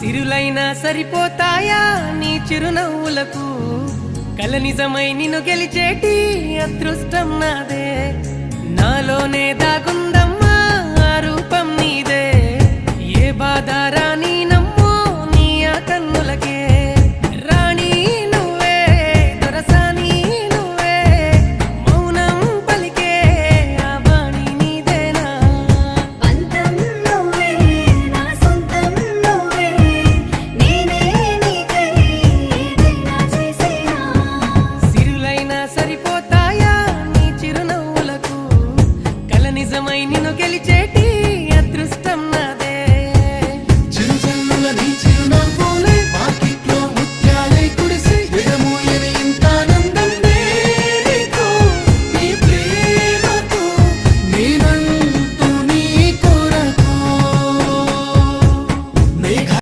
సిరులైనా సరిపోతాయా నీ చిరునవ్వులకు కల నిజమై నిన్ను గెలిచేటి అదృష్టం నాదే నాలోనే దాగుందమ్మా ఆ రూపం నీదే ఏ బాధ రాని